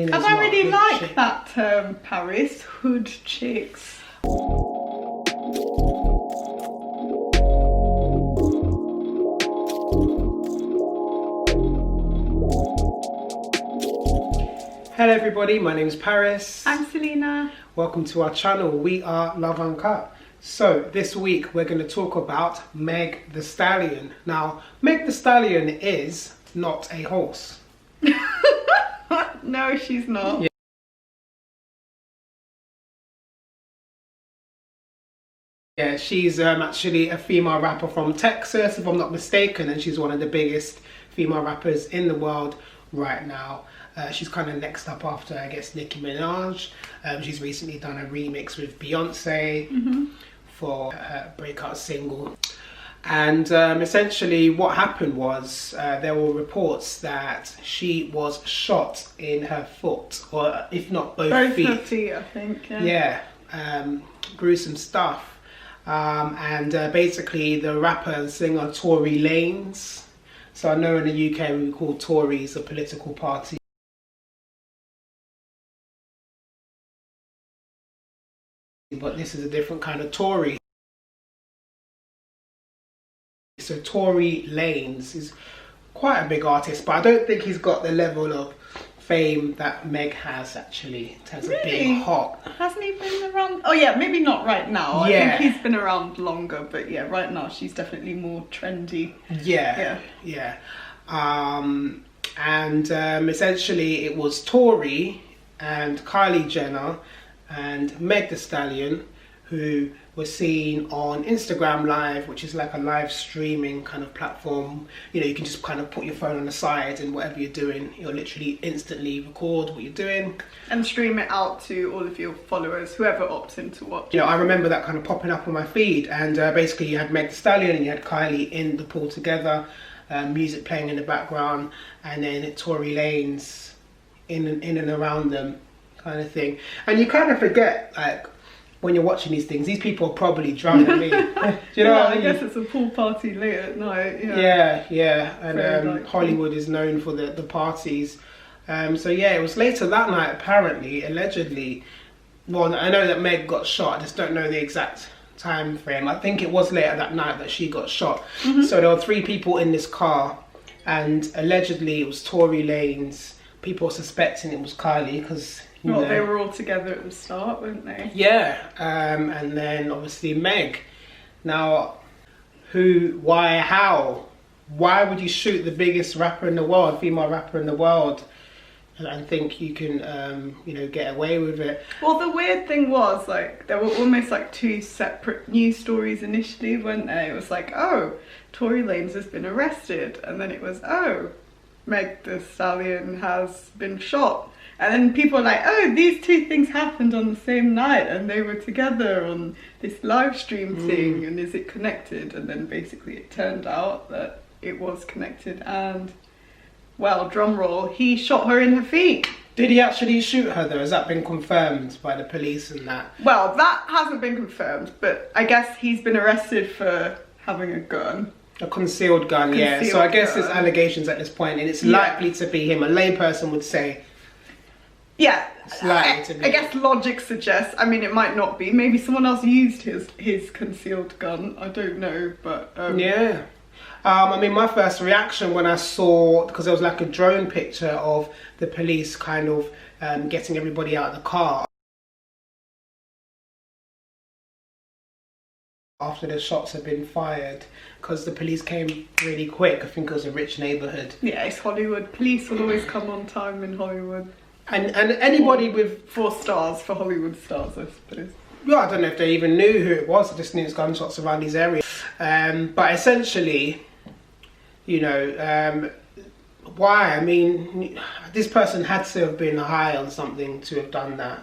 And I really like that term, Paris, hood chicks. Hello everybody, my name is Paris. I'm Selina. Welcome to our channel. We are Love Uncut. So this week we're going to talk about Meg Thee Stallion. Now, Meg Thee Stallion is not a horse. No, she's not. Yeah, she's actually a female rapper from Texas, if I'm not mistaken, and she's one of the biggest female rappers in the world right now. She's kind of next up after, I guess, Nicki Minaj. She's recently done a remix with Beyonce for her breakout single. And essentially what happened was there were reports that she was shot in her foot, or if not both feet. Both her feet, I think. Yeah, gruesome stuff. And basically the rapper and singer Tory Lanez. So I know in the UK we call Tories a political party. But this is a different kind of Tory. So Tory Lanez is quite a big artist, but I don't think he's got the level of fame that Meg has actually in terms of being hot. Hasn't he been around? Oh yeah, maybe not right now. Yeah. I think he's been around longer, but yeah, right now she's definitely more trendy. Yeah. Essentially it was Tory and Kylie Jenner and Meg Thee Stallion who were seen on Instagram Live, which is like a live streaming kind of platform. You know, you can just kind of put your phone on the side and whatever you're doing, you'll literally instantly record what you're doing. And stream it out to all of your followers, whoever opts in to watch. You know, I remember that kind of popping up on my feed, and basically you had Meg Thee Stallion and you had Kylie in the pool together, music playing in the background, and then Tory Lanez in and around them kind of thing. And you kind of forget, like, when you're watching these things, these people are probably drunk. I mean, do you know what I mean? I guess it's a pool party late at night. Yeah. And Hollywood is known for the parties. So yeah, it was later that night, apparently, allegedly. Well, I know that Meg got shot. I just don't know the exact time frame. I think it was later that night that she got shot. So there were 3 people in this car, and allegedly it was Tory Lanez. People were suspecting it was Kylie because, you know, they were all together at the start, weren't they? Yeah, and then obviously Meg. Now, who, why, how? Why would you shoot the biggest rapper in the world, female rapper in the world, and think you can, you know, get away with it? Well, the weird thing was, like, there were almost like 2 separate news stories initially, weren't there? It was like, oh, Tory Lanez has been arrested, and then it was, oh, Meg Thee Stallion has been shot. And then people are like, oh, these 2 things happened on the same night and they were together on this live stream thing, and is it connected? And then basically it turned out that it was connected, and, well, drum roll, he shot her in her feet. Did he actually shoot her though? Has that been confirmed by the police and that? Well, that hasn't been confirmed, but I guess he's been arrested for having a gun. A concealed gun, yeah. So I guess there's allegations at this point, and it's likely to be him. A layperson would say. Yeah, it's likely to be. I guess logic suggests. I mean, it might not be. Maybe someone else used his concealed gun. I don't know, but yeah. I mean, my first reaction when I saw, because there was like a drone picture of the police kind of getting everybody out of the car after the shots had been fired, because the police came really quick. I think it was a rich neighborhood. Yeah, it's Hollywood. Police will always come on time in Hollywood. And anybody with 4 stars for Hollywood stars, I suppose. Well, I don't know if they even knew who it was. I just knew it was gunshots around these areas. But essentially, you know, why? I mean, this person had to have been high on something to have done that.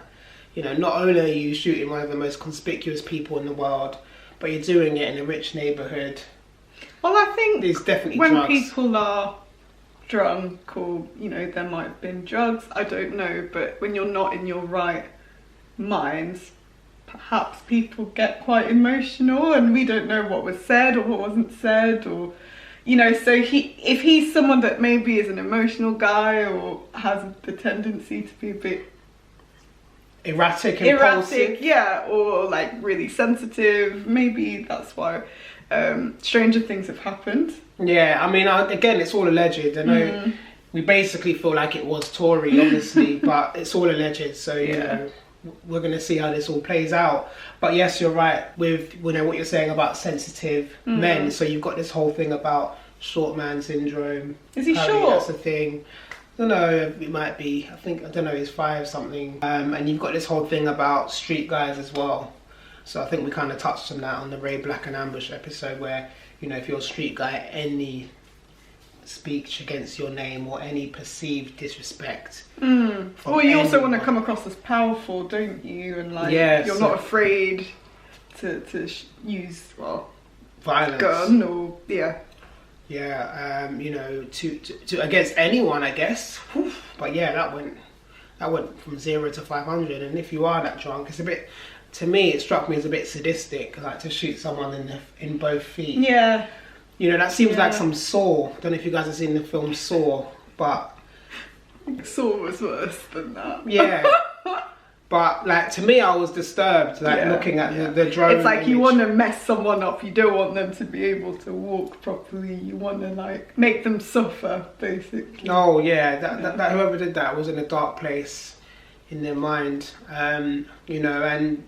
You know, not only are you shooting one of the most conspicuous people in the world, but you're doing it in a rich neighborhood. Well, I think there's definitely when drugs. People are drunk, or, you know, there might have been drugs, I don't know, but when you're not in your right minds, perhaps people get quite emotional, and we don't know what was said or what wasn't said, or you know, so if he's someone that maybe is an emotional guy or has the tendency to be a bit erratic, impulsive, yeah, or like really sensitive, maybe that's why stranger things have happened. Yeah, I mean, again, it's all alleged. I know we basically feel like it was Tory, obviously, but it's all alleged. So you know, we're going to see how this all plays out. But yes, you're right with what you're saying about sensitive men. So you've got this whole thing about short man syndrome. Is he short? That's a thing. I don't know, it might be. I don't know, he's 5 something. And you've got this whole thing about street guys as well. So I think we kind of touched on that on the Ray Black and Ambush episode, where, you know, if you're a street guy, any speech against your name or any perceived disrespect. Or you also want to come across as powerful, don't you? And like, you're not afraid to use, well, violence, gun or you know, to against anyone, I guess. But yeah, that went from 0 to 500. And if you are that drunk, it's a bit, to me, it struck me as a bit sadistic, like to shoot someone in both feet. Yeah. You know, that seems like some Saw. Don't know if you guys have seen the film Saw, but Saw was worse than that. Yeah. But like, to me, I was disturbed, like looking at the drone. It's like image. You want to mess someone up. You don't want them to be able to walk properly. You want to like make them suffer, basically. Oh yeah, that whoever did that was in a dark place in their mind. You know, and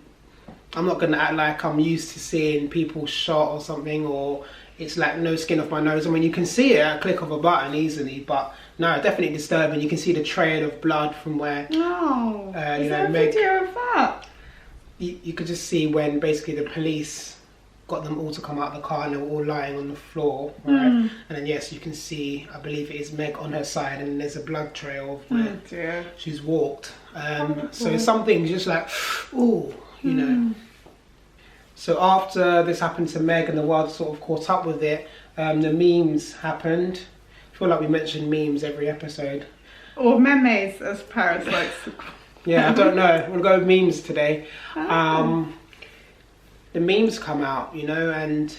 I'm not gonna act like I'm used to seeing people shot or something, or it's like no skin off my nose. I mean, you can see it at a click of a button easily, but no, definitely disturbing. You can see the trail of blood from where. Oh, you is know, there a video of that? You could just see when basically the police got them all to come out of the car and they were all lying on the floor, right? And then yes, you can see, I believe it is Meg on her side, and there's a blood trail of where she's walked. So some things just like, ooh, you know. So after this happened to Meg and the world sort of caught up with it, the memes happened. I feel like we mention memes every episode. Or memes, as Paris likes to call. Yeah, I don't know. We'll go with memes today. The memes come out, you know, and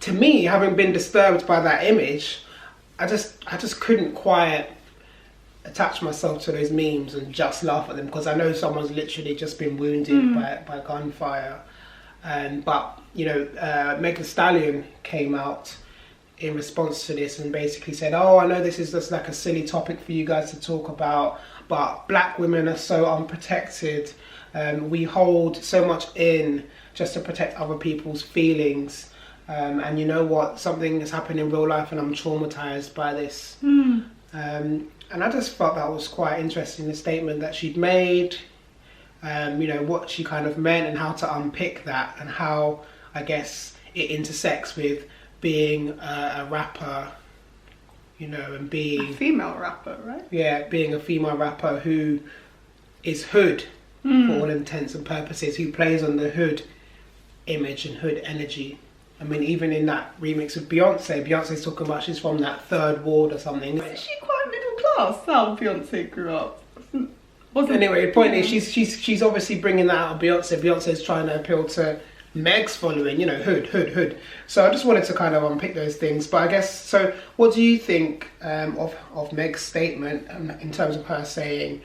to me, having been disturbed by that image, I just couldn't quite attach myself to those memes and just laugh at them, because I know someone's literally just been wounded by gunfire. But you know, Meg Thee Stallion came out in response to this and basically said, oh, I know this is just like a silly topic for you guys to talk about, but black women are so unprotected. We hold so much in just to protect other people's feelings. And you know what, something has happened in real life and I'm traumatized by this. And I just felt that was quite interesting, the statement that she'd made. You know, what she kind of meant and how to unpick that, and how, I guess, it intersects with being a rapper, you know, and being... A female rapper, right? Yeah, being a female rapper who is hood, for all intents and purposes, who plays on the hood image and hood energy. I mean, even in that remix of Beyonce's talking about she's from that third ward or something. Isn't she quite middle class, how Beyonce grew up? Anyway, the point is she's obviously bringing that out of Beyonce. Beyonce's trying to appeal to Meg's following, you know, hood. So I just wanted to kind of unpick those things. But I guess, so what do you think of Meg's statement in terms of her saying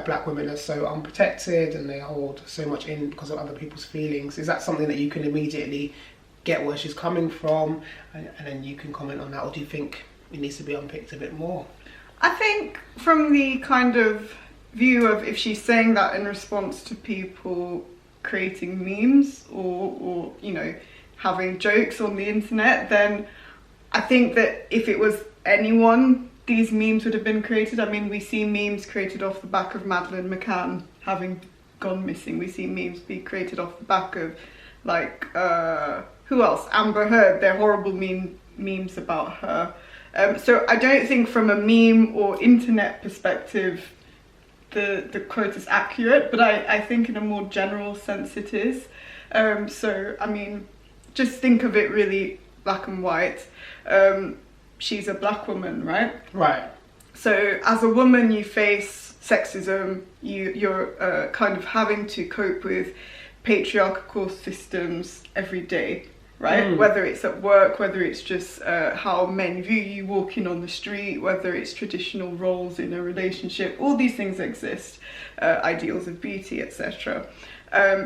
black women are so unprotected and they hold so much in because of other people's feelings? Is that something that you can immediately get where she's coming from, and then you can comment on that, or do you think it needs to be unpicked a bit more? I think from the kind of view of, if she's saying that in response to people creating memes or you know, having jokes on the internet, then I think that if it was anyone, these memes would have been created. I mean, we see memes created off the back of Madeleine McCann having gone missing. We see memes be created off the back of, like, who else? Amber Heard. They're horrible memes about her. So I don't think from a meme or internet perspective the quote is accurate, but I think in a more general sense it is. So I mean, just think of it really black and white. She's a black woman, right? Right. So as a woman, you face sexism. You're kind of having to cope with patriarchal systems every day. right? Whether it's at work, whether it's just how men view you walking on the street, whether it's traditional roles in a relationship, all these things exist, ideals of beauty, etc.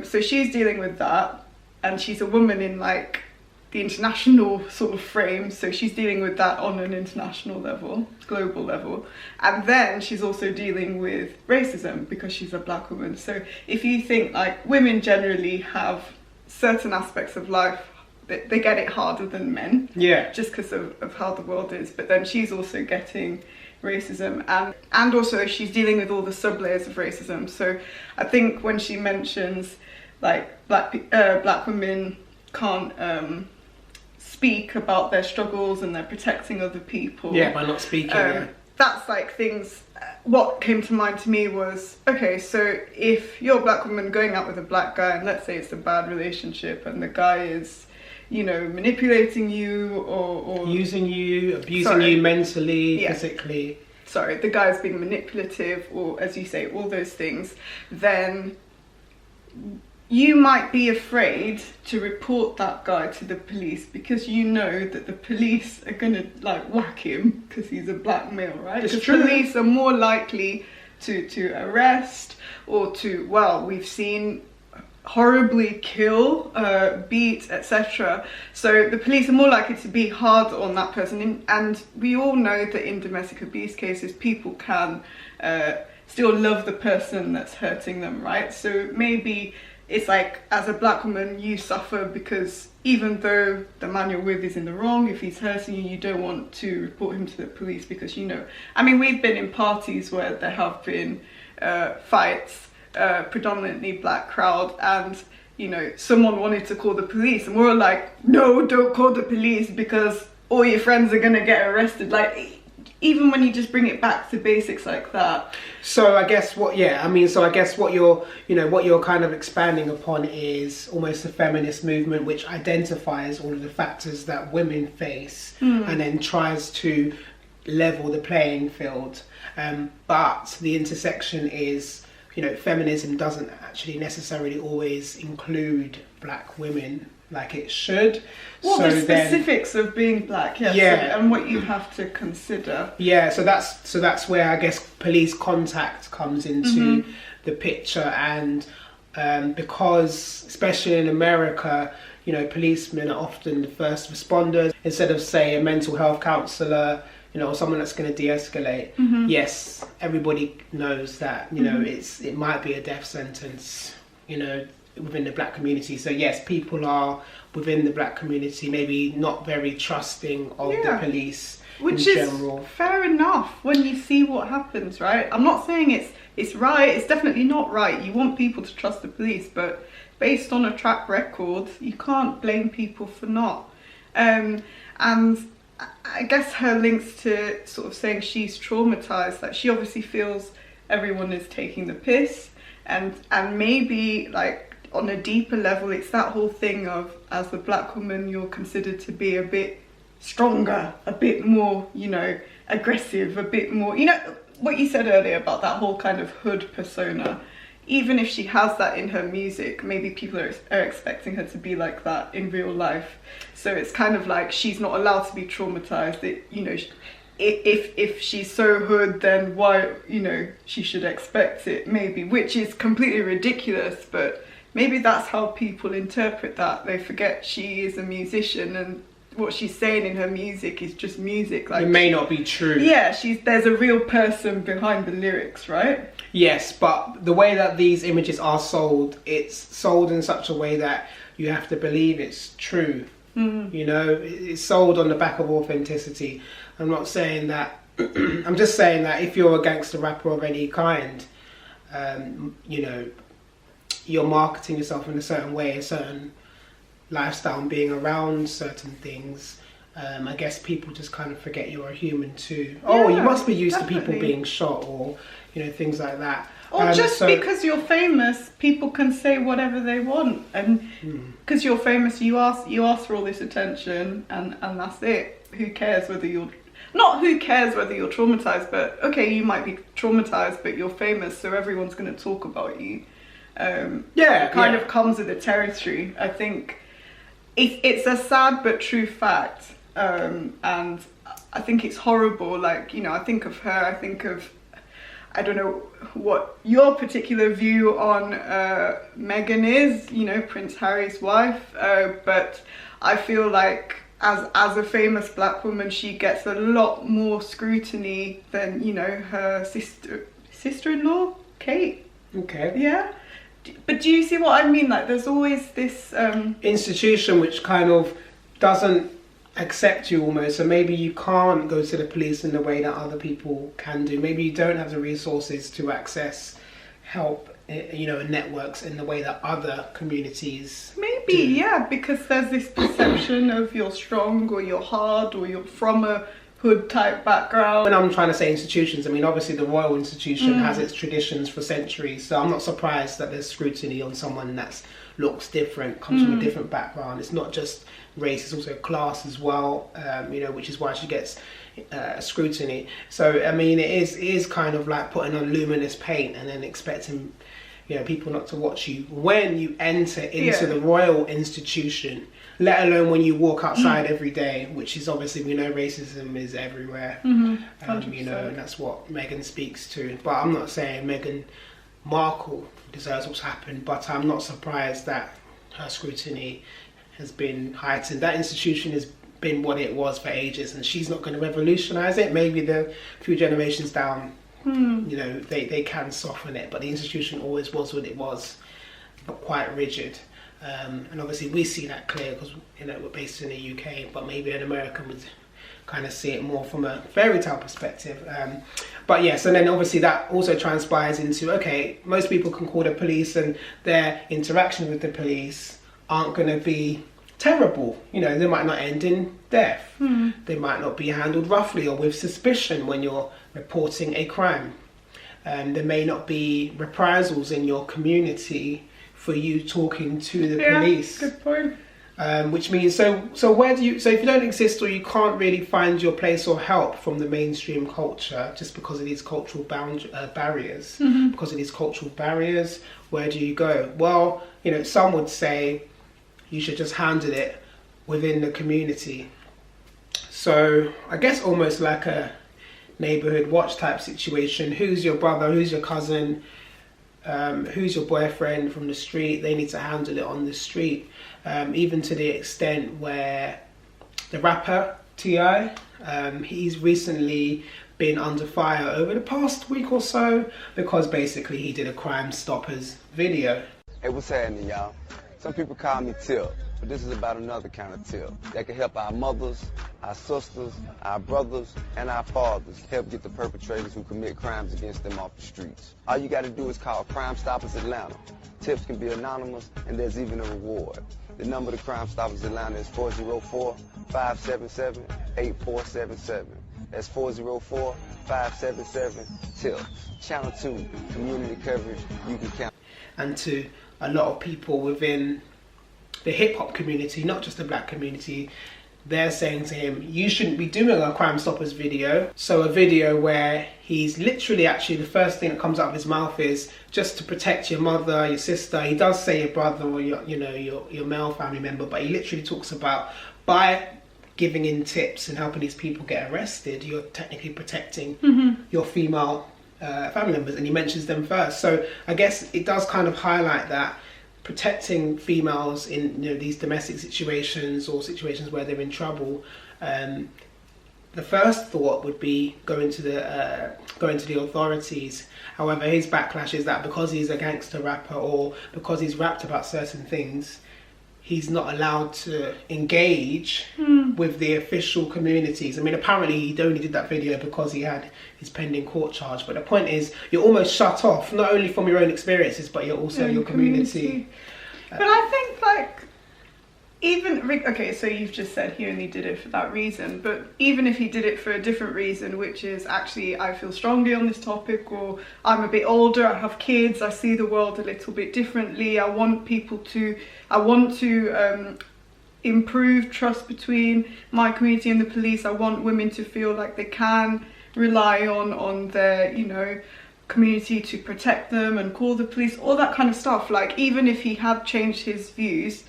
So she's dealing with that, and she's a woman in like the international sort of frame, so she's dealing with that on an international level, global level. And then she's also dealing with racism because she's a black woman. So if you think like women generally have certain aspects of life, they get it harder than men, just because of how the world is. But then she's also getting racism, and also she's dealing with all the sub layers of racism. So I think when she mentions like black women can't speak about their struggles and they're protecting other people, by not speaking, that's like things. What came to mind to me was, okay, so if you're a black woman going out with a black guy, and let's say it's a bad relationship and the guy is, you know, manipulating you or using you, abusing you mentally, physically. Sorry, the guy's being manipulative, or as you say, all those things, then you might be afraid to report that guy to the police because you know that the police are gonna like whack him because he's a black male, right? Because police are more likely to arrest or to, well, we've seen horribly kill, beat, etc. So the police are more likely to be hard on that person, and we all know that in domestic abuse cases people can still love the person that's hurting them, right? So maybe it's like, as a black woman, you suffer because even though the man you're with is in the wrong, if he's hurting you, you don't want to report him to the police because, you know, I mean, we've been in parties where there have been fights, predominantly black crowd, and, you know, someone wanted to call the police and we're like, no, don't call the police because all your friends are gonna get arrested. Like, even when you just bring it back to basics like that. So I guess what you're, you know, what you're kind of expanding upon is almost a feminist movement which identifies all of the factors that women face and then tries to level the playing field. But the intersection is, you know, feminism doesn't actually necessarily always include black women like it should. Well, so the specifics of being black, and what you have to consider. Yeah, so that's where I guess police contact comes into the picture, and because especially in America, you know, policemen are often the first responders instead of, say, a mental health counsellor, you know, or someone that's going to de-escalate. Yes, everybody knows that, you know, it might be a death sentence, you know, within the black community. So yes, people are within the black community maybe not very trusting of the police, which in is general. Fair enough when you see what happens, right? I'm not saying it's right, it's definitely not right. You want people to trust the police, but based on a track record, you can't blame people for not. And I guess her links to sort of saying she's traumatized, like she obviously feels everyone is taking the piss, and maybe like on a deeper level it's that whole thing of, as a black woman, you're considered to be a bit stronger, a bit more, you know, aggressive, a bit more, you know, what you said earlier about that whole kind of hood persona. Even if she has that in her music, maybe people are expecting her to be like that in real life. So it's kind of like she's not allowed to be traumatized. You know, if she's so hood, then why, you know, she should expect it, maybe, which is completely ridiculous, but maybe that's how people interpret that. They forget she is a musician and what she's saying in her music is just music. Like, it may not be true. Yeah, there's a real person behind the lyrics, right? Yes, but the way that these images are sold, it's sold in such a way that you have to believe it's true. You know, it's sold on the back of authenticity. I'm not saying that, I'm just saying that if you're a gangster rapper of any kind, you know, you're marketing yourself in a certain way, a certain lifestyle, and being around certain things. I guess people just kind of forget you're a human too. Oh, you must be used to people being shot, or, you know, things like that. Or just because you're famous, people can say whatever they want, and because you're famous, you ask for all this attention, and that's it. Who cares whether you're traumatized, but okay, you might be traumatized, but you're famous, so everyone's going to talk about you. It kind of comes with the territory. I think it's a sad but true fact, and I think it's horrible. Like, you know, I think of her, I think of, I don't know what your particular view on Meghan is, you know, Prince Harry's wife, but I feel like as a famous black woman, she gets a lot more scrutiny than, you know, her sister-in-law, Kate. Okay. Yeah. But do you see what I mean? Like, there's always this institution which kind of doesn't accept you almost, so maybe you can't go to the police in the way that other people can do. Maybe you don't have the resources to access help, you know, networks in the way that other communities maybe do. Yeah, because there's this perception of you're strong or you're hard or you're from a hood type background. When I'm trying to say institutions, I mean obviously the royal institution has its traditions for centuries, so I'm not surprised that there's scrutiny on someone that looks different, comes from a different background. It's not just race, it's also class as well, you know, which is why she gets scrutiny. So I mean, it is kind of like putting on luminous paint and then expecting, you know, people not to watch you when you enter into the royal institution, let alone when you walk outside every day, which is obviously, we know racism is everywhere. You know, and that's what Meghan speaks to. But I'm not saying Meghan Markle deserves what's happened, but I'm not surprised that her scrutiny has been heightened. That institution has been what it was for ages, and she's not going to revolutionize it. Maybe the few generations down, you know, they can soften it, but the institution always was what it was, but quite rigid. And obviously we see that clear because, you know, we're based in the UK, but maybe an American would kind of see it more from a fairy tale perspective. But yes, and then obviously that also transpires into, okay, most people can call the police and their interaction with the police aren't going to be terrible. You know, they might not end in death. They might not be handled roughly or with suspicion when you're reporting a crime. There may not be reprisals in your community for you talking to the police. Good point. Which means, so where do you, so if you don't exist or you can't really find your place or help from the mainstream culture just because of these cultural barriers, where do you go? Well, you know, some would say you should just handle it within the community. So I guess almost like a neighborhood watch type situation. Who's your brother? Who's your cousin? Who's your boyfriend from the street? They need to handle it on the street. Even to the extent where the rapper T.I., he's recently been under fire over the past week or so because basically he did a Crime Stoppers video. Hey, what's happening, y'all? Some people call me Tip, but this is about another kind of tip that can help our mothers, our sisters, our brothers, and our fathers help get the perpetrators who commit crimes against them off the streets. All you got to do is call Crime Stoppers Atlanta. Tips can be anonymous, and there's even a reward. The number to Crime Stoppers Atlanta is 404-577-8477. That's 404-577-TIPS. Channel 2, community coverage you can count. And to a lot of people within the hip-hop community, not just the black community, they're saying to him, you shouldn't be doing a Crime Stoppers video. So a video where he's literally, actually the first thing that comes out of his mouth is just to protect your mother, your sister. He does say your brother or your male family member, but he literally talks about by giving in tips and helping these people get arrested, you're technically protecting your female family members, and he mentions them first. So I guess it does kind of highlight that protecting females in, you know, these domestic situations or situations where they're in trouble, the first thought would be going to the authorities. However, his backlash is that because he's a gangster rapper or because he's rapped about certain things, he's not allowed to engage with the official communities. I mean, apparently he only did that video because he had his pending court charge. But the point is, you're almost shut off, not only from your own experiences, but you're also your community. But I think, like, even, okay, so you've just said he only did it for that reason, but even if he did it for a different reason, which is actually I feel strongly on this topic, or I'm a bit older, I have kids, I see the world a little bit differently, I want to improve trust between my community and the police, I want women to feel like they can rely on their, you know, community to protect them and call the police, all that kind of stuff. Like, even if he had changed his views,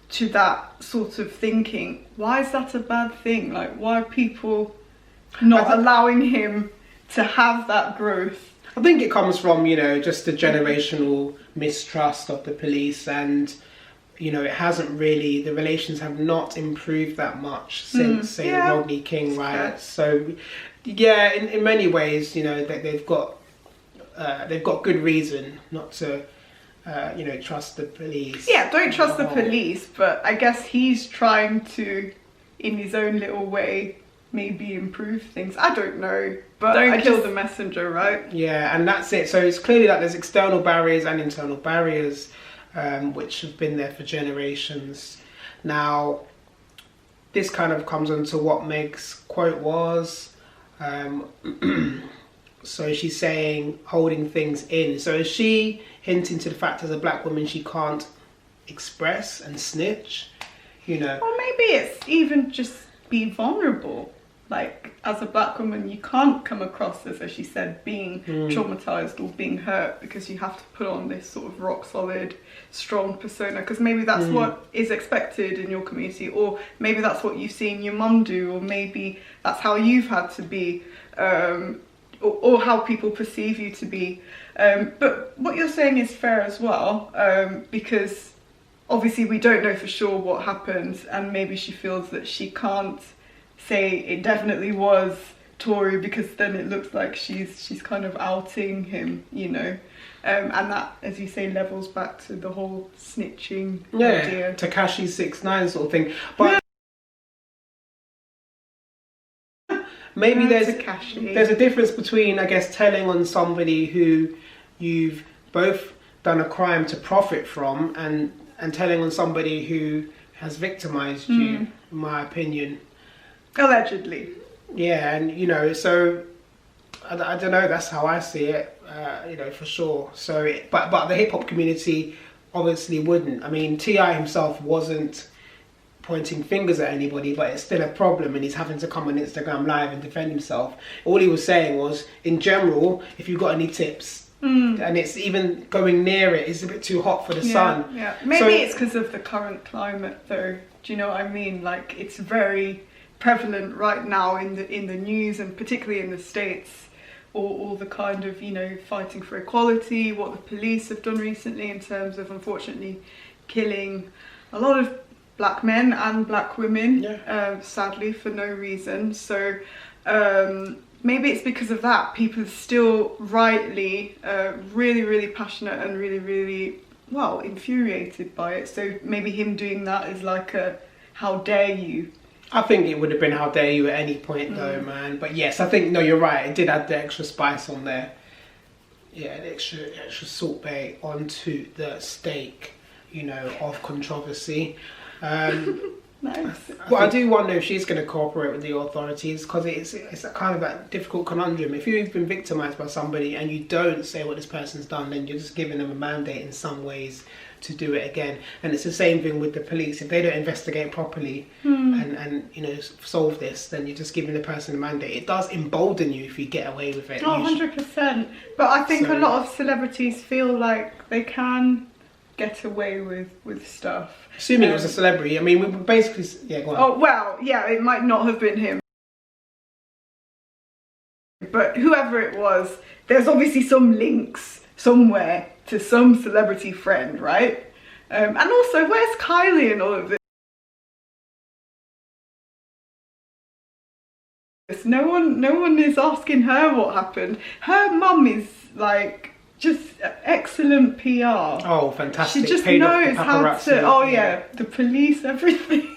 to that sort of thinking. Why is that a bad thing? Like, why are people not allowing him to have that growth? I think it comes from, you know, just the generational mistrust of the police, and, you know, it hasn't really, the relations have not improved that much since, say, the Rodney King riots. So, yeah, in many ways, you know, they've got good reason not to, you know, trust the police. Yeah, don't trust the police, but I guess he's trying to, in his own little way, maybe improve things. I don't know, but don't kill the messenger, right? Yeah, and that's it. So it's clearly that there's external barriers and internal barriers, which have been there for generations. Now, this kind of comes onto what Meg's quote was. So she's saying holding things in. So is she hinting to the fact as a black woman she can't express and snitch? You know, or maybe it's even just be vulnerable. Like, as a black woman, you can't come across as she said, being traumatized or being hurt, because you have to put on this sort of rock solid, strong persona, because maybe that's what is expected in your community, or maybe that's what you've seen your mum do, or maybe that's how you've had to be, or how people perceive you to be. But what you're saying is fair as well, because obviously we don't know for sure what happened, and maybe she feels that she can't say it definitely was Tory, because then it looks like she's kind of outing him, you know, and that, as you say, levels back to the whole snitching idea. Tekashi 6ix9ine sort of thing. But maybe there's a difference between, I guess, telling on somebody who you've both done a crime to profit from, and telling on somebody who has victimized you, in my opinion. Allegedly. Yeah, and, you know, so I don't know, that's how I see it, you know, for sure. So, but the hip hop community obviously wouldn't. I mean, T.I. himself wasn't pointing fingers at anybody, but it's still a problem, and he's having to come on Instagram Live and defend himself. All he was saying was, in general, if you've got any tips, and it's even going near it, it's a bit too hot for the sun. Yeah, maybe it's because of the current climate, though. Do you know what I mean? Like, it's very prevalent right now in the news, and particularly in the States, all the kind of, you know, fighting for equality, what the police have done recently in terms of, unfortunately, killing a lot of black men and black women, sadly, for no reason. So maybe it's because of that. People are still rightly really, really passionate and really, really, well, infuriated by it. So maybe him doing that is like a, how dare you? I think it would have been how dare you at any point though, man. But yes, I think, no, you're right. It did add the extra spice on there. Yeah, the extra salt bay onto the steak, you know, of controversy. Nice. Well, I do wonder if she's going to cooperate with the authorities, because it's a kind of that difficult conundrum. If you've been victimised by somebody and you don't say what this person's done, then you're just giving them a mandate in some ways to do it again. And it's the same thing with the police. If they don't investigate properly and you know, solve this, then you're just giving the person a mandate. It does embolden you if you get away with it. Oh, 100%. But I think a lot of celebrities feel like they can get away with stuff. Assuming it was a celebrity. I mean, we basically... Yeah, go on. Oh, well, yeah, it might not have been him. But whoever it was, there's obviously some links somewhere to some celebrity friend, right? And also, where's Kylie in all of this? No one is asking her what happened. Her mum is like just excellent PR. Oh, fantastic. She just knows how to, oh yeah, the police, everything.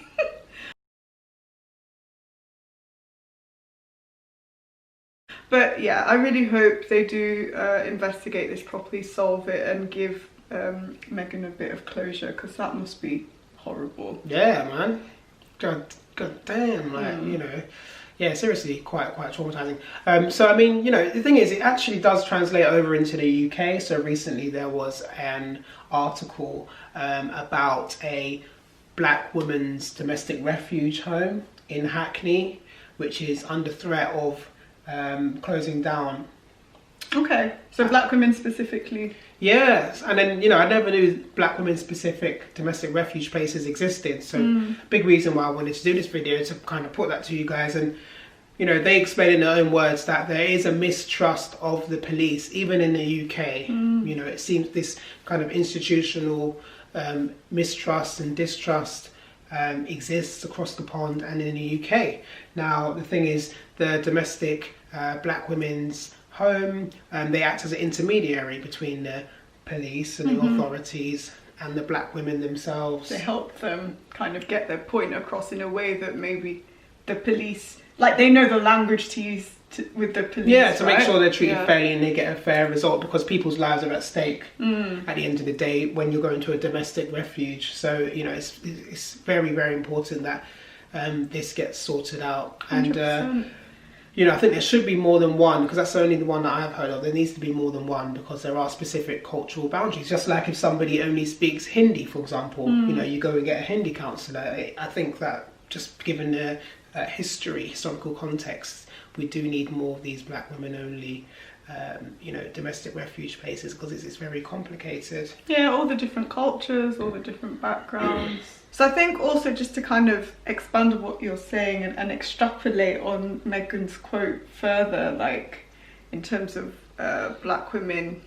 But yeah, I really hope they do investigate this properly, solve it, and give Megan a bit of closure, because that must be horrible. Yeah, man. God damn, like, you know. Yeah, seriously, quite traumatizing. So, I mean, you know, the thing is, it actually does translate over into the UK. So recently there was an article about a black woman's domestic refuge home in Hackney, which is under threat of closing down. Okay, so black women specifically. Yes, and then, you know, I never knew black women-specific domestic refuge places existed. So, big reason why I wanted to do this video, to kind of put that to you guys. And, you know, they explain in their own words that there is a mistrust of the police, even in the UK. You know, it seems this kind of institutional mistrust and distrust exists across the pond and in the UK. Now, the thing is, the domestic black women's home, they act as an intermediary between the police and the authorities and the black women themselves. They help them kind of get their point across in a way that maybe the police, like, they know the language to use with the police. Yeah, to make right? sure they're treated fairly and they get a fair result, because people's lives are at stake at the end of the day when you're going to a domestic refuge. So, you know, it's very, very important that this gets sorted out. 100%. And you know, I think there should be more than one, because that's only the one that I've heard of. There needs to be more than one, because there are specific cultural boundaries. Just like if somebody only speaks Hindi, for example, you know, you go and get a Hindi counsellor. I think that just given the historical context, we do need more of these black women only, you know, domestic refuge places, because it's very complicated. Yeah, all the different cultures, all the different backgrounds. So I think also, just to kind of expand on what you're saying and extrapolate on Megan's quote further, like in terms of black women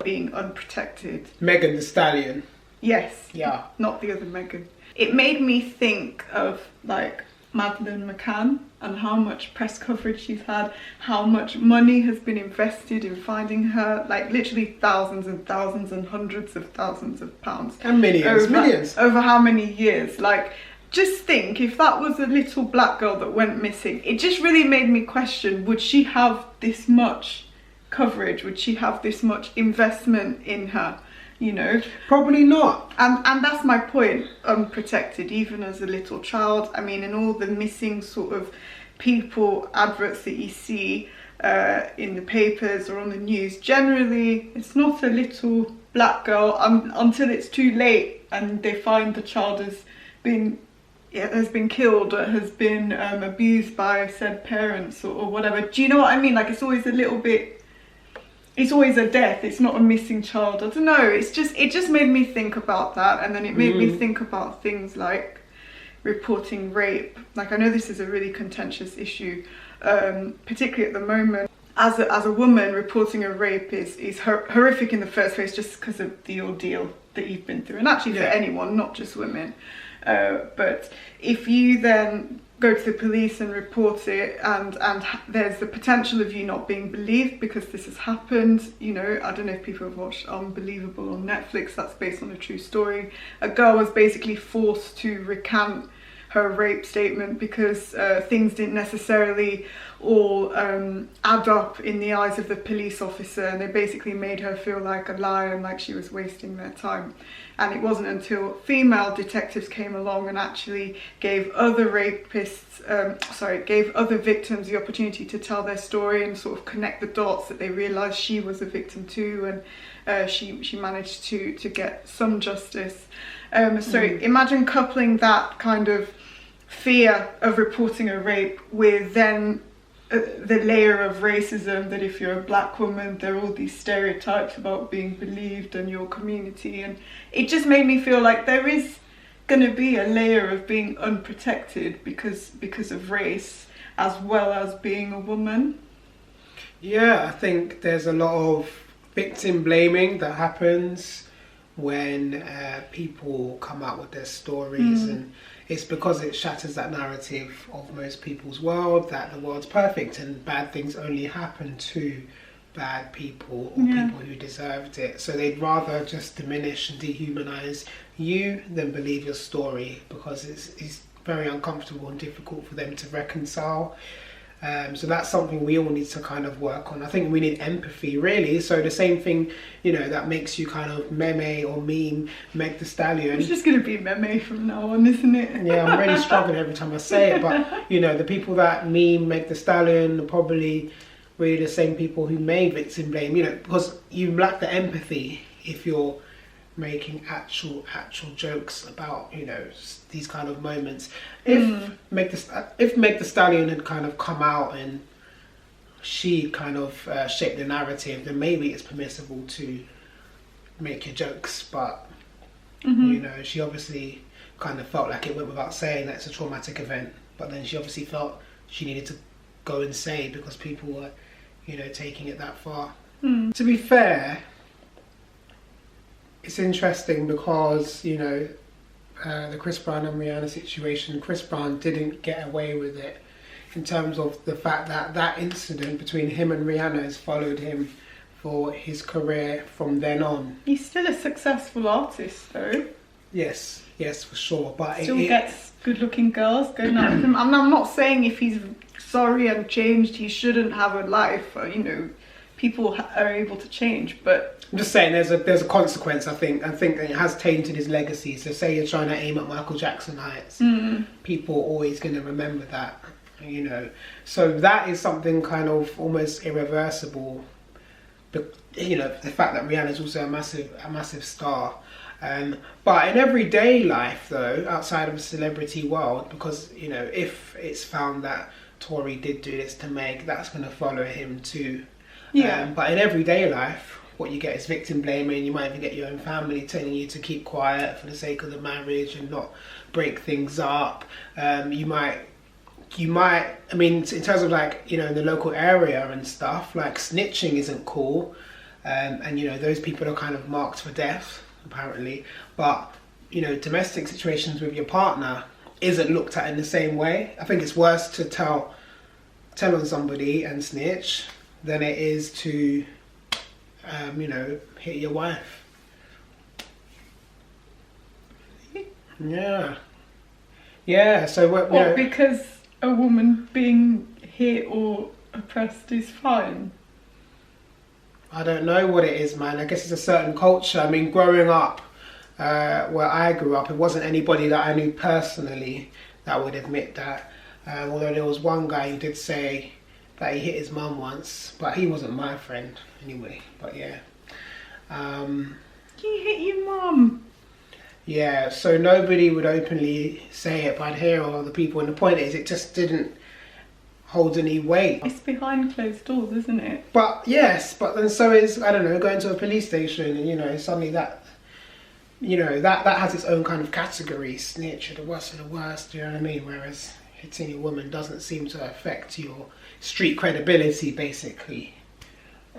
being unprotected. Meg Thee Stallion. Yes. Yeah. Not the other Megan. It made me think of like Madeleine McCann and how much press coverage she's had, how much money has been invested in finding her, like literally thousands and thousands and hundreds of thousands of pounds. And millions. Over how many years? Like, just think, if that was a little black girl that went missing, it just really made me question, would she have this much coverage? Would she have this much investment in her? You know, probably not. And that's my point. Unprotected, even as a little child. I mean, in all the missing sort of people adverts that you see in the papers or on the news, generally it's not a little black girl until it's too late and they find the child has been killed or has been abused by said parents or whatever. Do you know what I mean? Like, it's always a little bit. It's always a death. It's not a missing child. I don't know. It just made me think about that, and then it made me think about things like reporting rape. Like, I know this is a really contentious issue, particularly at the moment. As a woman, reporting a rape is horrific in the first place, just because of the ordeal that you've been through, and actually for anyone, not just women. But if you then go to the police and report it, and there's the potential of you not being believed because this has happened. You know, I don't know if people have watched Unbelievable on Netflix. That's based on a true story. A girl was basically forced to recant her rape statement because things didn't necessarily all add up in the eyes of the police officer, and they basically made her feel like a liar and like she was wasting their time. And it wasn't until female detectives came along and actually gave other other victims the opportunity to tell their story and sort of connect the dots that they realised she was a victim too, and she managed to get some justice. So imagine coupling that kind of fear of reporting a rape with then the layer of racism, that if you're a black woman, there are all these stereotypes about being believed and your community, and it just made me feel like there is going to be a layer of being unprotected because of race, as well as being a woman. Yeah, I think there's a lot of victim blaming that happens when people come out with their stories, and it's because it shatters that narrative of most people's world, that the world's perfect and bad things only happen to bad people or people who deserved it. So they'd rather just diminish and dehumanize you than believe your story, because it's very uncomfortable and difficult for them to reconcile. So that's something we all need to kind of work on. I think we need empathy, really. So the same thing, you know, that makes you kind of meme or meme Meg Thee Stallion. It's just going to be meme from now on, isn't it? Yeah, I'm really struggling every time I say it. But, you know, the people that meme Meg Thee Stallion are probably really the same people who made victim blame, you know, because you lack the empathy if you're making actual jokes about, you know, these kind of moments. If Meg Thee Stallion had kind of come out and she kind of shaped the narrative, then maybe it's permissible to make your jokes, but you know, she obviously kind of felt like it went without saying that it's a traumatic event, but then she obviously felt she needed to go and say because people were, you know, taking it that far. To be fair, it's interesting because, you know, the Chris Brown and Rihanna situation, Chris Brown didn't get away with it in terms of the fact that that incident between him and Rihanna has followed him for his career from then on. He's still a successful artist though. Yes, for sure. But still gets good-looking girls going out with him. I'm not saying if he's sorry and changed, he shouldn't have a life. Or, you know, people are able to change, but I'm just saying there's a consequence. I think it has tainted his legacy. So say you're trying to aim at Michael Jackson heights, people are always going to remember that. You know, so that is something kind of almost irreversible. But you know, the fact that Rihanna's also a massive star. But in everyday life though, outside of the celebrity world, because you know, if it's found that Tory did do this to Meg, that's going to follow him too. But in everyday life, what you get is victim blaming. You might even get your own family telling you to keep quiet for the sake of the marriage and not break things up. You might, I mean, in terms of like, you know, in the local area and stuff, like snitching isn't cool. And you know, those people are kind of marked for death, apparently. But, you know, domestic situations with your partner isn't looked at in the same way. I think it's worse to tell on somebody and snitch than it is to, you know, hit your wife. Yeah, so what, you know, because a woman being hit or oppressed is fine? I don't know what it is, man. I guess it's a certain culture. I mean, growing up, where I grew up, it wasn't anybody that I knew personally that would admit that. Although there was one guy who did say that he hit his mum once, but he wasn't my friend anyway. But yeah. He hit your mum? Yeah, so nobody would openly say it, but I'd hear all the people, and the point is, it just didn't hold any weight. It's behind closed doors, isn't it? But yes, but then so is, I don't know, going to a police station and, you know, suddenly that, you know, that has its own kind of category. Snitch are the worst of the worst, you know what I mean? Whereas hitting a woman doesn't seem to affect your street credibility, basically.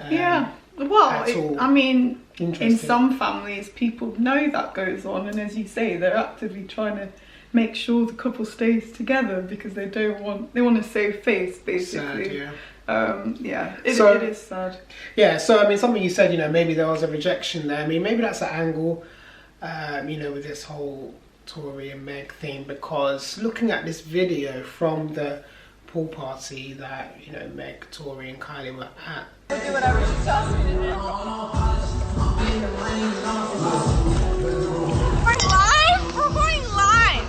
Yeah, well, I mean, in some families, people know that goes on, and as you say, they're actively trying to make sure the couple stays together because they want to save face, basically. Sad, yeah. It is sad. Yeah, so I mean, something you said, you know, maybe there was a rejection there. I mean, maybe that's an angle, you know, with this whole Tory and Meg thing, because looking at this video from the pool party that, you know, Meg, Tory and Kylie were at. I'll do whatever she tells me to do. We're live? We're going live.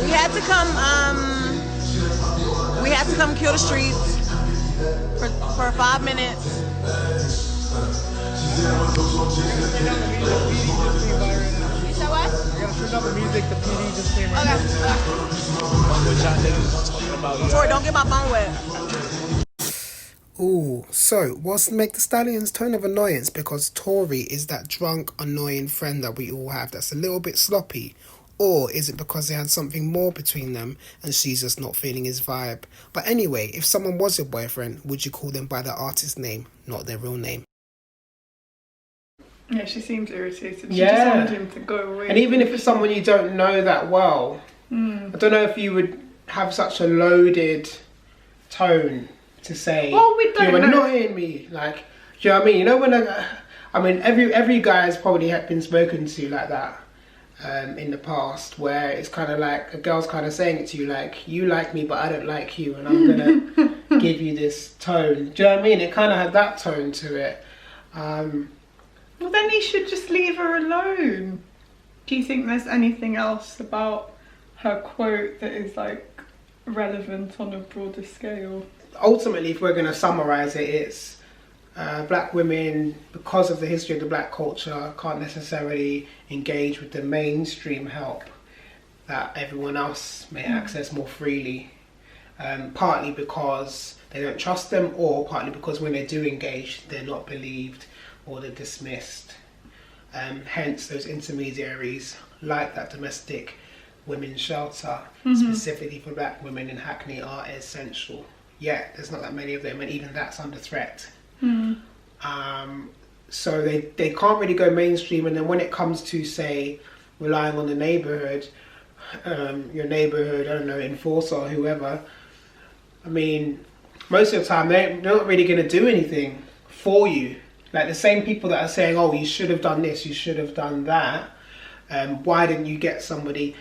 We had to come kill the streets for 5 minutes. You said what? I gotta turn up the music, the PD just came right Okay. Before, don't get my phone wet. Ooh, so was Meg Thee Stallion's tone of annoyance because Tory is that drunk, annoying friend that we all have that's a little bit sloppy? Or is it because they had something more between them and she's just not feeling his vibe? But anyway, if someone was your boyfriend, would you call them by their artist name, not their real name? Yeah, she seemed irritated. She just wanted him to go away. And even if it's someone you don't know that well, I don't know if you would have such a loaded tone to say, you're annoying me. Like, do you know what I mean? You know, when I mean, every guy has probably been spoken to like that in the past, where it's kind of like a girl's kind of saying it to you, like, you like me, but I don't like you, and I'm gonna give you this tone. Do you know what I mean? It kind of had that tone to it. Well, then he should just leave her alone. Do you think there's anything else about her quote that is like relevant on a broader scale? Ultimately, if we're going to summarise it, it's black women, because of the history of the black culture, can't necessarily engage with the mainstream help that everyone else may access more freely. partly because they don't trust them, or partly because when they do engage, they're not believed or they're dismissed. Hence those intermediaries like that domestic women's shelter, specifically for black women in Hackney, are essential. Yet there's not that many of them, and even that's under threat. So they can't really go mainstream. And then when it comes to, say, relying on the neighbourhood, your neighbourhood, I don't know, enforcer or whoever, I mean, most of the time they're not really going to do anything for you. Like the same people that are saying, oh, you should have done this, you should have done that, why didn't you get somebody?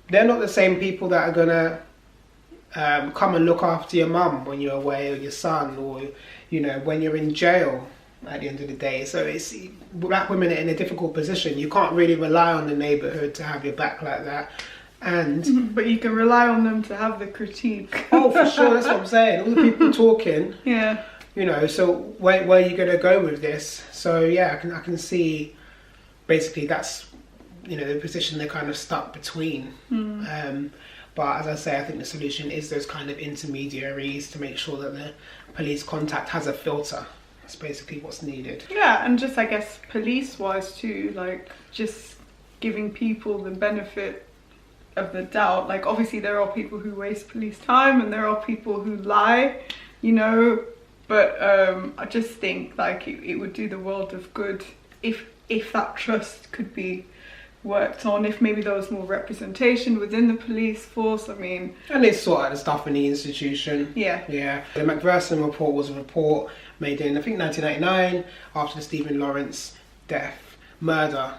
They're not the same people that are going to come and look after your mum when you're away, or your son, or, you know, when you're in jail at the end of the day. So it's, black women are in a difficult position. You can't really rely on the neighbourhood to have your back like that. And but you can rely on them to have the critique. Oh, for sure, that's what I'm saying. All the people talking. Yeah. You know, so where are you going to go with this? So yeah, I can see basically that's, you know, the position they're kind of stuck between. But as I say, I think the solution is those kind of intermediaries to make sure that the police contact has a filter. That's basically what's needed. Yeah, and just, I guess, police-wise too, like, just giving people the benefit of the doubt. Like, obviously there are people who waste police time and there are people who lie, you know, but I just think, like, it would do the world of good if that trust could be worked on, if maybe there was more representation within the police force. I mean, and they sort out the stuff in the institution. Yeah. The Macpherson report was a report made in, I think, 1999 after the Stephen Lawrence murder,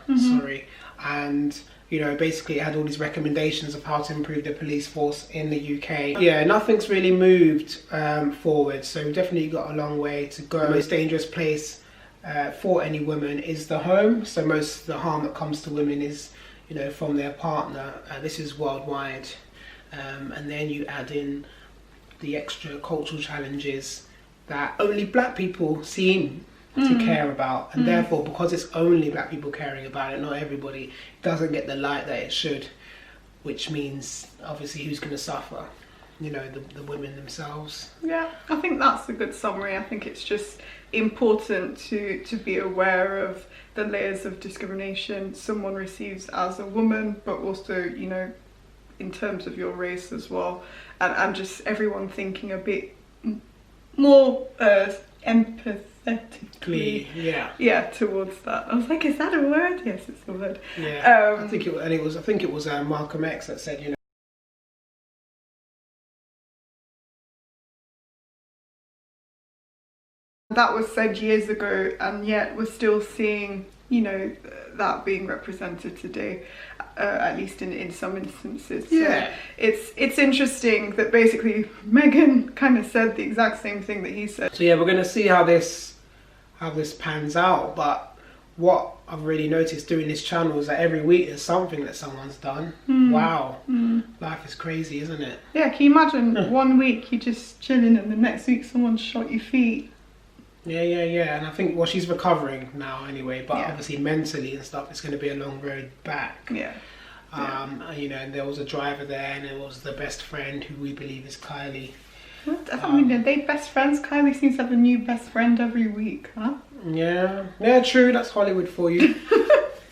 and, you know, basically it had all these recommendations of how to improve the police force in the UK. Yeah, nothing's really moved forward, so we've definitely got a long way to go. The most dangerous place for any woman is the home. So most of the harm that comes to women is, you know, from their partner. This is worldwide. And then you add in the extra cultural challenges that only black people seem to care about, and therefore, because it's only black people caring about it, not everybody, doesn't get the light that it should, which means obviously who's going to suffer? You know, the women themselves. Yeah, I think that's a good summary. I think it's just important to be aware of the layers of discrimination someone receives as a woman, but also, you know, in terms of your race as well, and just everyone thinking a bit more empathetically, towards that. I was like, is that a word? Yes, it's a word. Yeah, I think it was Malcolm X that said, you know, that was said years ago, and yet we're still seeing, you know, that being represented today, at least in some instances. Yeah. So it's interesting that basically Megan kind of said the exact same thing that he said. So yeah, we're going to see how this pans out. But what I've really noticed doing this channel is that every week there's something that someone's done. Wow. Life is crazy, isn't it? Yeah, can you imagine one week you're just chilling and the next week someone shot your feet? Yeah. And I think, well, she's recovering now anyway, but obviously mentally and stuff, it's going to be a long road back. Yeah. You know, and there was a driver there, and there was the best friend, who we believe is Kylie. What? I mean, are they best friends? Kylie seems to have a new best friend every week, huh? Yeah, true. That's Hollywood for you.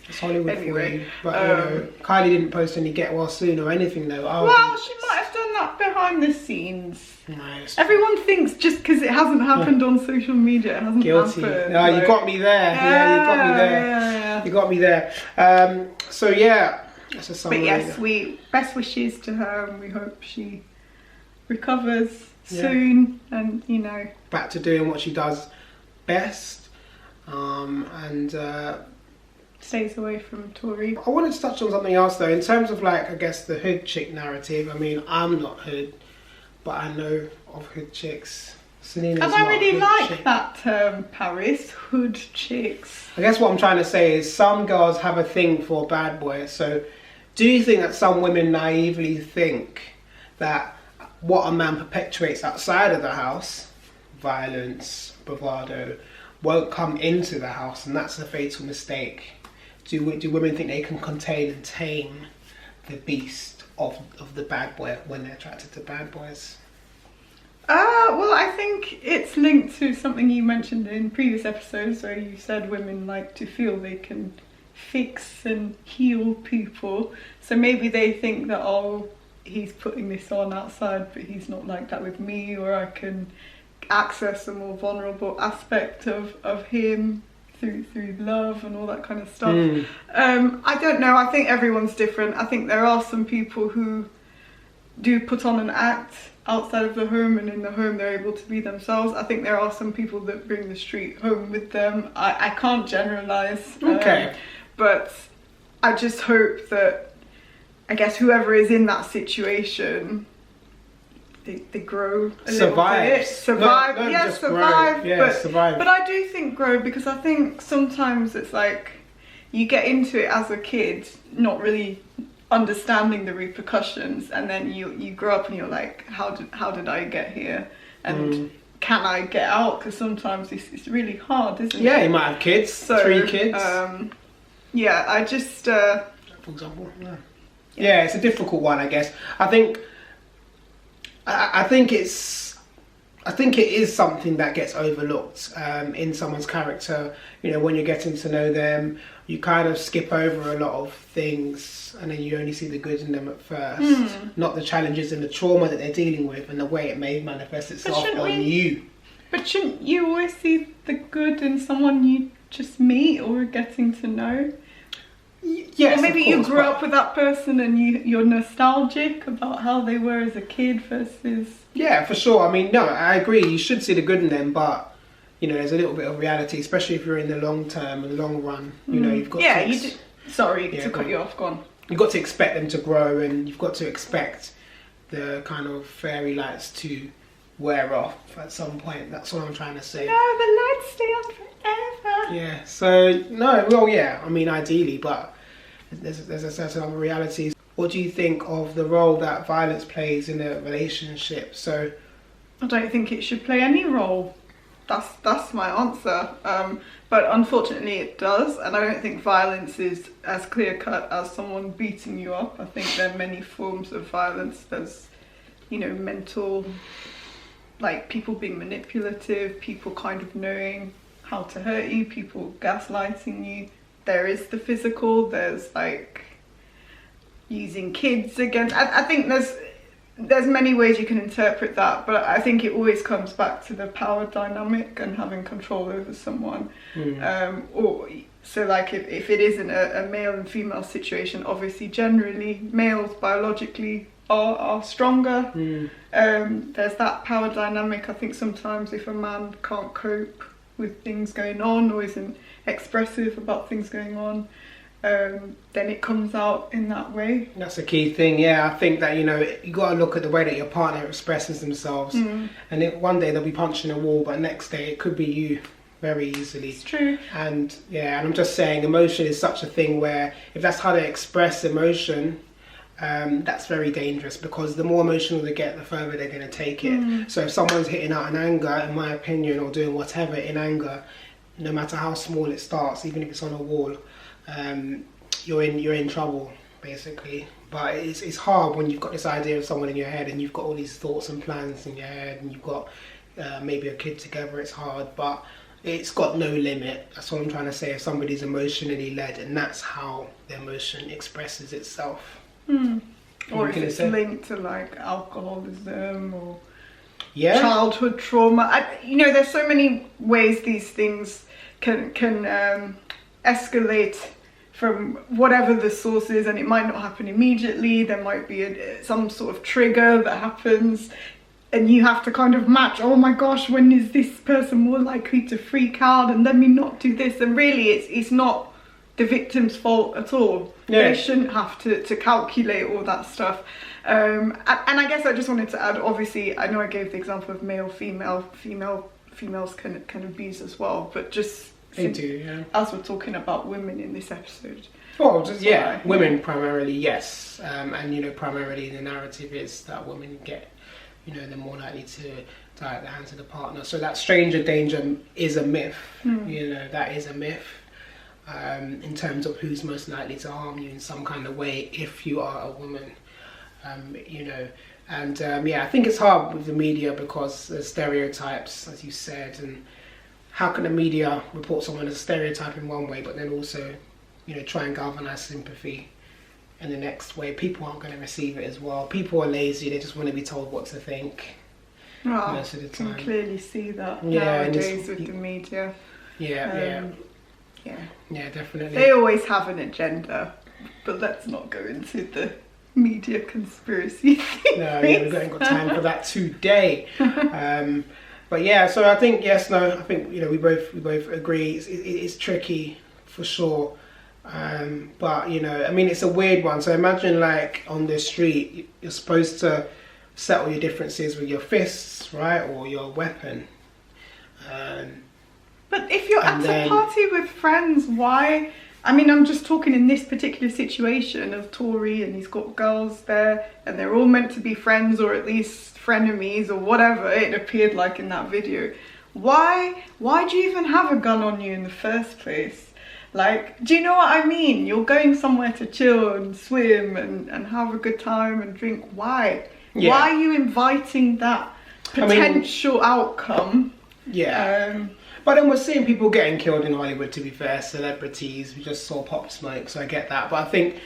It's Hollywood for you. But you know, Kylie didn't post any get well soon or anything though. Well, she might have done that behind the scenes. Nice. Everyone thinks just because it hasn't happened on social media, it hasn't happened. No, you got me there. Yeah, you got me there. Yeah. You got me there. So yeah, that's a summary. But yes, we best wishes to her, and we hope she recovers soon, and, you know, back to doing what she does best, and stays away from Tory. I wanted to touch on something else though, in terms of, like, I guess the hood chick narrative. I mean, I'm not hood, but I know of hood chicks. Selina's and I really like chick. that term, Paris, hood chicks. I guess what I'm trying to say is some girls have a thing for bad boys. So do you think that some women naively think that what a man perpetuates outside of the house, violence, bravado, won't come into the house, and that's a fatal mistake? Do women think they can contain and tame the beast of the bad boy when they're attracted to bad boys? Well, I think it's linked to something you mentioned in previous episodes where you said women like to feel they can fix and heal people. So maybe they think that, oh, he's putting this on outside, but he's not like that with me, or I can access a more vulnerable aspect of him through love and all that kind of stuff. I don't know. I think everyone's different. I think there are some people who do put on an act outside of the home, and in the home they're able to be themselves. I think there are some people that bring the street home with them. I can't generalize. Okay. But I just hope that, I guess, whoever is in that situation, they grow a Survive. little bit. Survive. Not Yes, just survive. grow. Yeah, survive. But I do think grow, because I think sometimes it's like you get into it as a kid, not really understanding the repercussions, and then you grow up and you're like, how did I get here, and can I get out? Because sometimes it's really hard, isn't it? Yeah, you might have kids, 3 kids. Yeah, I just for example. Yeah, it's a difficult one, I guess. I think it is something that gets overlooked in someone's character. You know, when you're getting to know them, you kind of skip over a lot of things, and then you only see the good in them at first, not the challenges and the trauma that they're dealing with, and the way it may manifest itself on you. But shouldn't you always see the good in someone you just meet or getting to know? Yes, or maybe of course, you grew up with that person and you're nostalgic about how they were as a kid versus... Yeah, for sure. I mean, no, I agree. You should see the good in them, but, you know, there's a little bit of reality, especially if you're in the long term and long run. You know, you've got to... Sorry to cut you off, go on. You've got to expect them to grow, and you've got to expect the kind of fairy lights to wear off at some point. That's what I'm trying to say. No, the lights stay on forever. Yeah, so, no, well, yeah, I mean, ideally, but there's a certain other realities. What do you think of the role that violence plays in a relationship? So, I don't think it should play any role. That's my answer. But unfortunately it does, and I don't think violence is as clear-cut as someone beating you up. I think there are many forms of violence. There's, you know, mental, like people being manipulative, people kind of knowing how to hurt you, people gaslighting you. There is the physical, there's like using kids against... I think there's many ways you can interpret that, but I think it always comes back to the power dynamic and having control over someone. Or so like if it isn't a male and female situation, obviously generally males biologically are stronger. There's that power dynamic. I think sometimes if a man can't cope with things going on or isn't expressive about things going on, then it comes out in that way. That's a key thing. Yeah, I think that, you know, you got to look at the way that your partner expresses themselves, and one day they'll be punching a wall, but next day it could be you very easily. It's true. And yeah, and I'm just saying, emotion is such a thing where if that's how they express emotion, that's very dangerous, because the more emotional they get, the further they're going to take it. So if someone's hitting out in anger, in my opinion, or doing whatever in anger, no matter how small it starts, even if it's on a wall, you're in trouble, basically. But it's hard when you've got this idea of someone in your head, and you've got all these thoughts and plans in your head, and you've got maybe a kid together. It's hard, but it's got no limit. That's what I'm trying to say. If somebody's emotionally led, and that's how the emotion expresses itself. Or if it's linked to like alcoholism or yeah, childhood trauma. You know, there's so many ways these things can escalate from whatever the source is, and it might not happen immediately. There might be some sort of trigger that happens, and you have to kind of match, oh my gosh, when is this person more likely to freak out, and let me not do this. And really it's not the victim's fault at all. Yeah. They shouldn't have to calculate all that stuff. And I guess I just wanted to add, obviously, I know I gave the example of male, females can abuse as well, but just as we're talking about women in this episode. Oh, just, yeah, women primarily, yes. And, you know, primarily the narrative is that women get, you know, they're more likely to die at the hands of the partner. So that stranger danger is a myth. You know, that is a myth. In terms of who's most likely to harm you in some kind of way if you are a woman. You know, And yeah, I think it's hard with the media because there's stereotypes, as you said, and how can the media report someone as a stereotype in one way, but then also, you know, try and galvanize sympathy in the next way? People aren't going to receive it as well. People are lazy; they just want to be told what to think most of the time. You can clearly see that Yeah, nowadays with the media. Yeah, Yeah, definitely. they always have an agenda, but let's not go into the media conspiracy thing. No, yeah, we haven't got time for that today. But yeah, so I think I think, you know, we both agree it's tricky for sure. But you know, I mean, it's a weird one. So imagine, like, on the street, you're supposed to settle your differences with your fists, right, or your weapon. But if you're at a party with friends, why? I mean, I'm just talking in this particular situation of Tory, and he's got girls there, and they're all meant to be friends, or at least frenemies, or whatever it appeared like in that video. Why do you even have a gun on you in the first place? Like, do you know what I mean? You're going somewhere to chill and swim and have a good time and drink. Why? Yeah. Why are you inviting that potential outcome? Yeah. But then we're seeing people getting killed in Hollywood, to be fair, celebrities. We just saw Pop Smoke, so I get that. But I think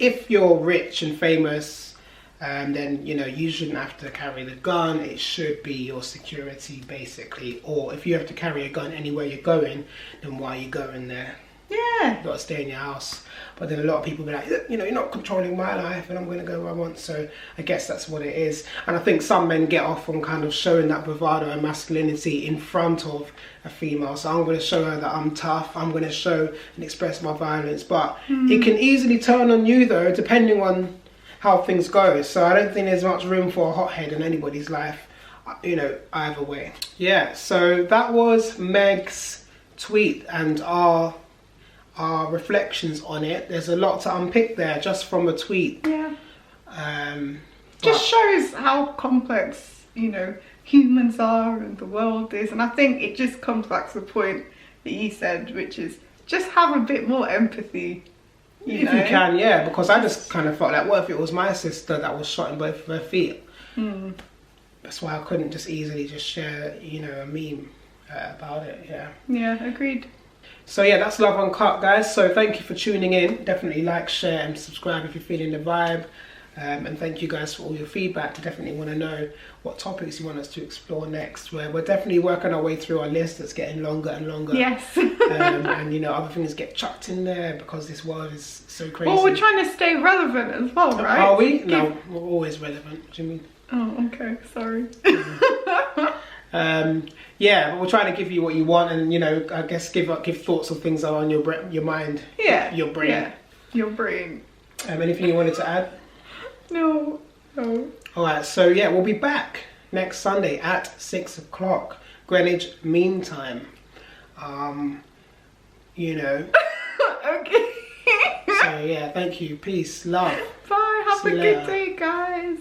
if you're rich and famous, then, you know, you shouldn't have to carry the gun. It should be your security, basically. Or if you have to carry a gun anywhere you're going, then why are you going there? Yeah. You've got to stay in your house. But then a lot of people be like, you know, you're not controlling my life and I'm going to go where I want. So I guess that's what it is. And I think some men get off on kind of showing that bravado and masculinity in front of a female. So I'm going to show her that I'm tough. I'm going to show and express my violence. But it can easily turn on you, though, depending on how things go. So I don't think there's much room for a hothead in anybody's life, you know, either way. Yeah, so that was Meg's tweet and our reflections on it. There's a lot to unpick there just from a tweet. Yeah. Just shows how complex, you know, humans are and the world is. And I think it just comes back to the point that you said, which is just have a bit more empathy. You know? You can, yeah, because I just kind of felt like, what if it was my sister that was shot in both of her feet? That's why I couldn't just easily just share, you know, a meme about it. Yeah, agreed. So yeah, that's Love Uncut, guys. So thank you for tuning in. Definitely like, share and subscribe if you're feeling the vibe. And thank you guys for all your feedback. I definitely want to know what topics you want us to explore next. We're definitely working our way through our list that's getting longer and longer. Yes. And you know, other things get chucked in there because this world is so crazy. Well, we're trying to stay relevant as well, right? Are we? No, we're always relevant. What do you mean? Oh, okay. Sorry. Yeah, but we're trying to give you what you want, and, you know, I guess give thoughts of things that are on your mind. Yeah. Your brain. Yeah. Your brain. Anything you wanted to add? No. Alright, so yeah, we'll be back next Sunday at 6 o'clock Greenwich Mean Time. You know. Okay. So yeah, thank you. Peace, love. Bye. Have See a you good later. day, guys.